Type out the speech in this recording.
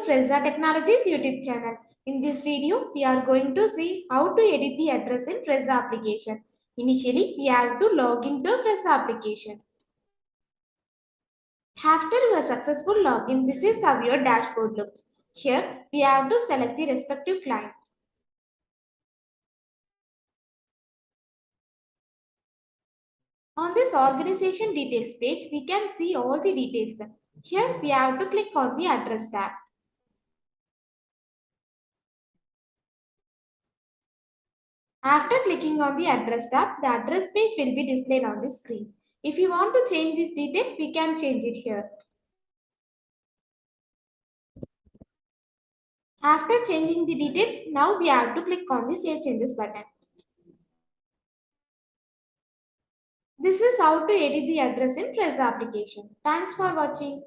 Fresa Technologies YouTube channel. In this video, we are going to see how to edit the address in Fresa application. Initially, we have to log into Fresa application. After your successful login, this is how your dashboard looks. Here, we have to select the respective client. On this organization details page, we can see all the details. Here, we have to click on the address tab. After clicking on the address tab, the address page will be displayed on the screen. If you want to change this detail, we can change it here. After changing the details, now we have to click on the Save Changes button. This is how to edit the address in Fresa application. Thanks for watching.